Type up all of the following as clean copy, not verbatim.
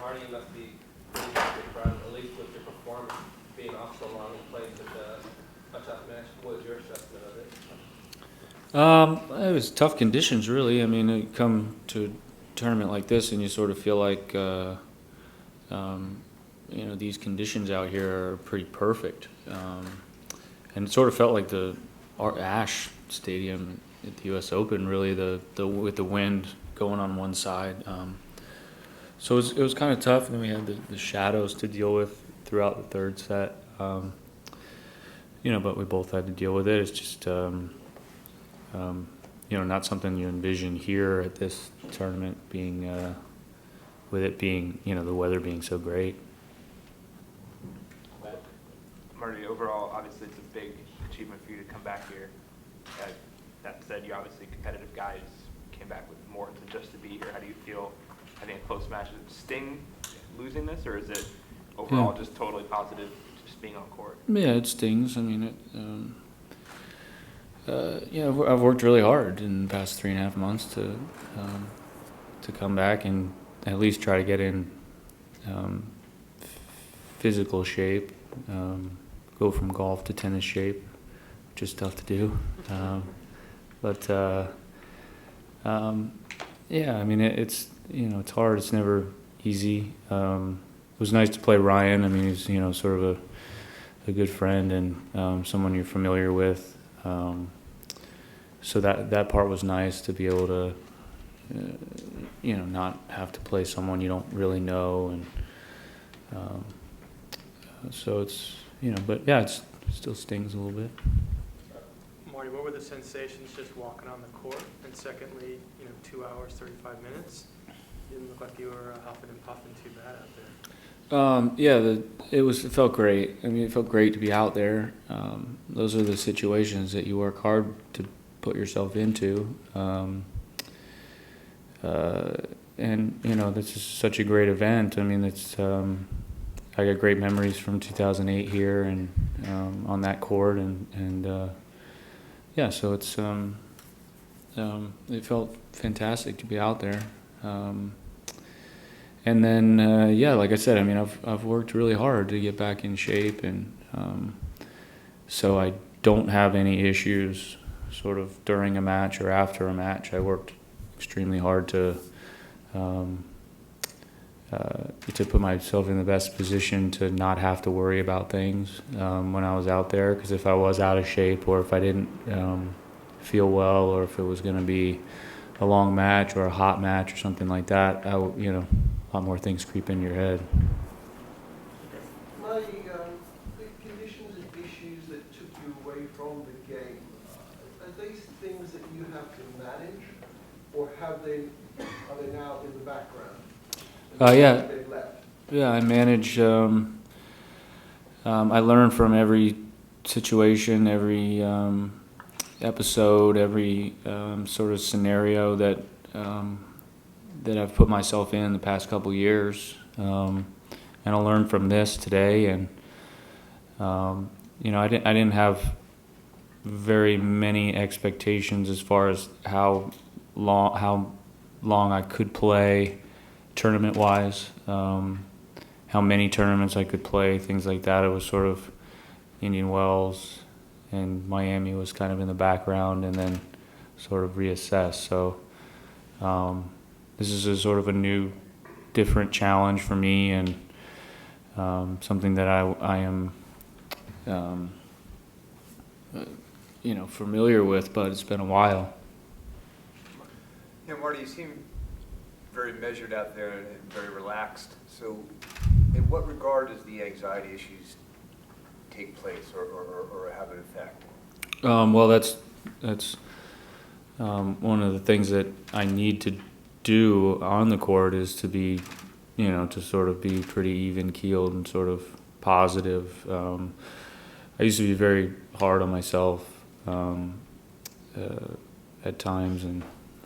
Mardy, you must be pretty happy, at least with your performance, being off so long and playing such a tough match. What was your assessment of it? It was tough conditions, really. I mean, you come to a tournament like this, and you sort of feel like, these conditions out here are pretty perfect. And it sort of felt like our Ash Stadium at the U.S. Open, really, with the wind going on one side. So it was kind of tough, and then we had the shadows to deal with throughout the third set. But we both had to deal with it. It's just, not something you envision here at this tournament being, with it being, the weather being so great. Mardy, overall, obviously it's a big achievement for you to come back here. That said, you obviously competitive guys came back with more than just to be here. How do you feel having a close match? Does it sting losing this, or is it overall just totally positive just being on court? Yeah, it stings. I mean, I've worked really hard in the past 3.5 months to come back and at least try to get in physical shape, go from golf to tennis shape, which is tough to do. I mean, it's hard. It's never easy. It was nice to play Ryan. I mean, he's sort of a good friend and someone you're familiar with. So that part was nice to be able to, not have to play someone you don't really know, and so it's but yeah, it still stings a little bit. Mardy, what were the sensations just walking on the court? And secondly, 2 hours, 35 minutes. Didn't look like you were huffing and puffing too bad out there. It felt great. I mean, it felt great to be out there. Those are the situations that you work hard to put yourself into. And this is such a great event. I mean, I got great memories from 2008 here and on that court, and so it's it felt fantastic to be out there. And then like I said, I mean, I've worked really hard to get back in shape, and so I don't have any issues sort of during a match or after a match. I worked extremely hard to put myself in the best position to not have to worry about things when I was out there, because if I was out of shape, or if I didn't feel well, or if it was going to be a long match or a hot match or something like that, a lot more things creep in your head. Mardy, the conditions and issues that took you away from the game, are these things that you have to manage, or are they now in the background? I manage. I learn from every situation, every episode, every sort of scenario that I've put myself in the past couple years, and I'll learn from this today. And I didn't have very many expectations as far as how long I could play tournament-wise, how many tournaments I could play, things like that. It was sort of Indian Wells and Miami was kind of in the background, and then sort of reassess. So this is a sort of a new, different challenge for me, and something that I am familiar with, but it's been a while. Mardy, you seem very measured out there and very relaxed. So in what regard does the anxiety issues take place or have an effect? Well, that's one of the things that I need to do on the court is to be, to sort of be pretty even-keeled and sort of positive. I used to be very hard on myself at times,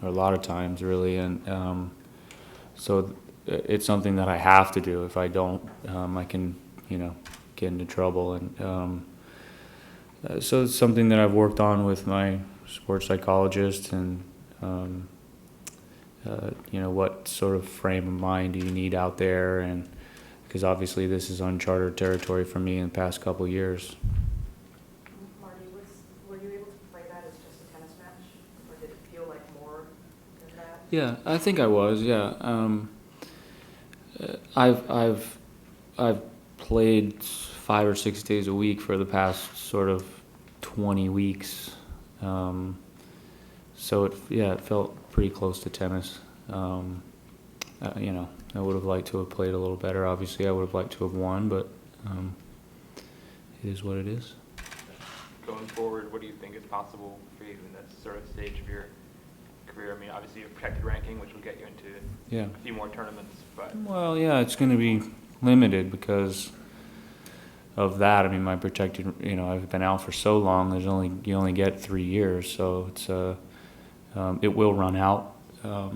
or a lot of times, really, and so it's something that I have to do. If I don't, I can, get into trouble, and so it's something that I've worked on with my sports psychologist, and what sort of frame of mind do you need out there, and because obviously this is uncharted territory for me in the past couple of years. Marty, were you able to play that as just a tennis match, or did it feel like more than that? Yeah, I think I was. Yeah, I've played 5 or 6 days a week for the past sort of 20 weeks. So it felt pretty close to tennis. I would have liked to have played a little better. Obviously, I would have liked to have won, but it is what it is. Going forward, what do you think is possible for you in this sort of stage of your career? I mean, obviously you have protected ranking, which will get you into a few more tournaments, but... Well, yeah, it's going to be limited because of that. I mean, my protected, I've been out for so long. You only get 3 years, so it's it will run out. I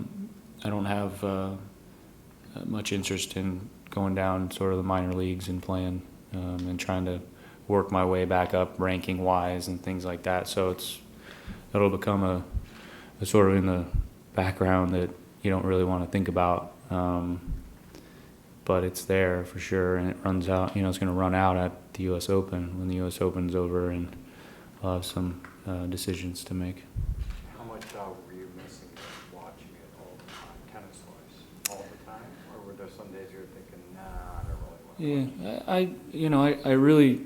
don't have much interest in going down sort of the minor leagues and playing and trying to work my way back up ranking wise and things like that. So it'll become a sort of in the background that you don't really want to think about. But it's there for sure, and it runs out. It's going to run out at the U.S. Open when the U.S. Open's over, and I'll have some decisions to make. How much were you missing watching it all the time, tennis-wise, all the time, or were there some days you were thinking, nah, I don't really want to watch? I really,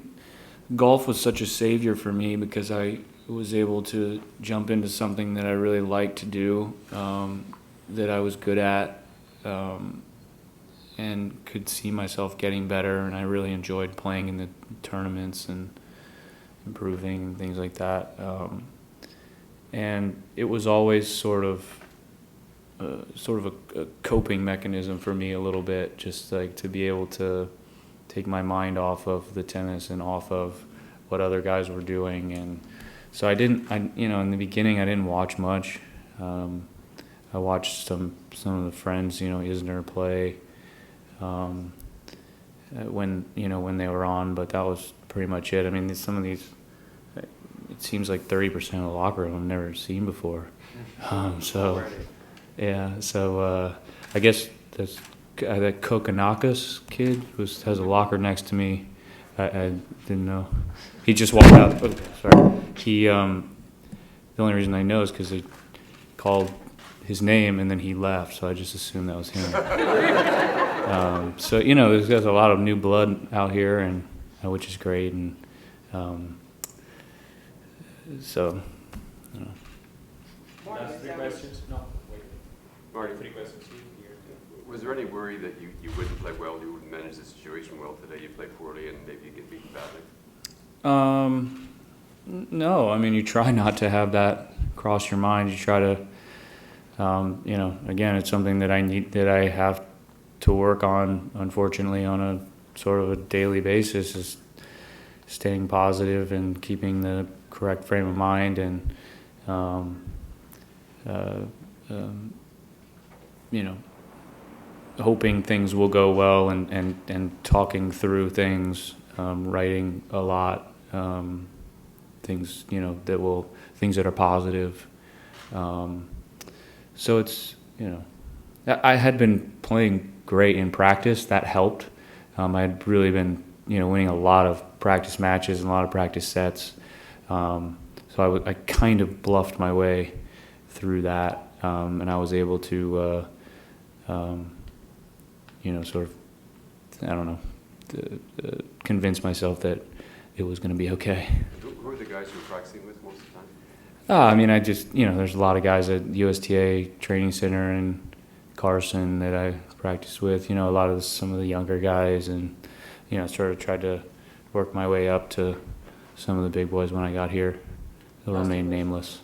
golf was such a savior for me because I was able to jump into something that I really liked to do, that I was good at. And could see myself getting better, and I really enjoyed playing in the tournaments and improving and things like that. And it was always sort of a coping mechanism for me a little bit, just like to be able to take my mind off of the tennis and off of what other guys were doing. And so in the beginning I didn't watch much. I watched some of the friends, Isner play. When they were on, but that was pretty much it. I mean, some of these, it seems like 30% of the locker room I've never seen before. So I guess that Kokonakis kid who has a locker next to me, I didn't know. He just walked out. Oh, sorry. The only reason I know is because they called his name and then he left, so I just assumed that was him. So there's a lot of new blood out here, and which is great, and so. Last 3 questions? No, wait. Marty, 3 questions here. was there any worry that you wouldn't play well, you wouldn't manage the situation well today? You play poorly and maybe you get beaten badly? No, I mean, you try not to have that cross your mind. You try to, again, it's something that I have to work on, unfortunately, on a sort of a daily basis, is staying positive and keeping the correct frame of mind, and hoping things will go well, and talking through things, writing a lot, things things that are positive. So it's I had been playing great in practice. That helped. I had really been, winning a lot of practice matches and a lot of practice sets. So I kind of bluffed my way through that, and I was able to, sort of, I don't know, convince myself that it was going to be okay. Who are the guys you're practicing with most of the time? I mean, I just, there's a lot of guys at USTA Training Center and Carson that I practice with, a lot of some of the younger guys, and, sort of tried to work my way up to some of the big boys when I got here. They'll remain nameless.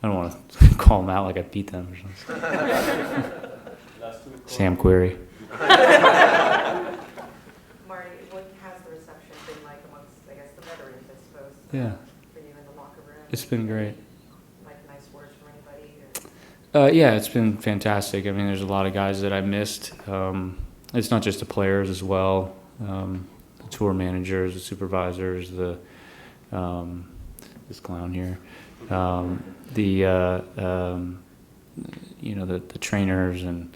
I don't want to call them out like I beat them or something. Sam Query. Marty, what has the reception been like amongst, I guess, the veterans, I suppose? Yeah. For you in the locker room? It's been great. Like nice words from anybody? Yeah, it's been fantastic. I mean, there's a lot of guys that I missed. It's not just the players as well. The tour managers, the supervisors, this clown here. the trainers and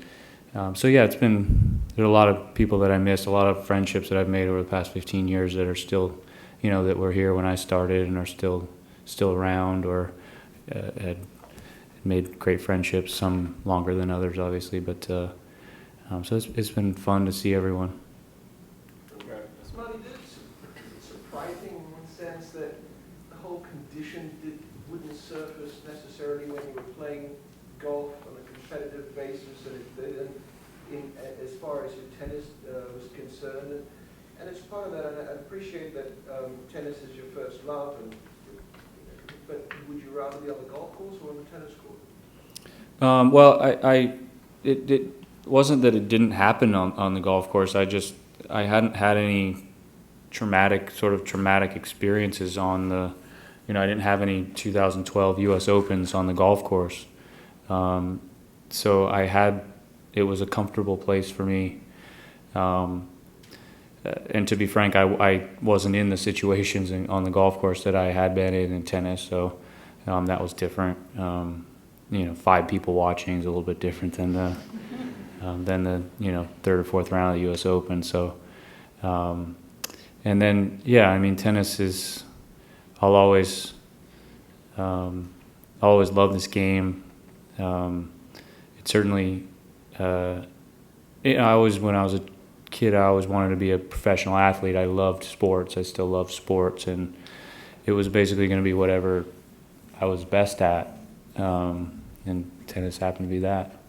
so yeah, there's a lot of people that I missed, a lot of friendships that I've made over the past 15 years that are still, that were here when I started and are still around or had made great friendships, some longer than others, obviously, but so it's been fun to see everyone. Marty, did it surprising in one sense that the whole condition wouldn't surface necessarily when you were playing golf on a competitive basis that it did, and as far as your tennis was concerned, and it's part of that, and I appreciate that tennis is your first love, but would you rather be on the golf course or on the tennis court? Well, it wasn't that it didn't happen on the golf course. I hadn't had any traumatic experiences on the, I didn't have any 2012 U.S. Opens on the golf course. So it was a comfortable place for me. And to be frank, I wasn't in the situations on the golf course that I had been in tennis, so that was different. 5 people watching is a little bit different than the third or fourth round of the U.S. Open. So, and then tennis is, I'll always love this game. It certainly, when I was a kid, I always wanted to be a professional athlete. I loved sports. I still love sports, and it was basically going to be whatever I was best at, and tennis happened to be that.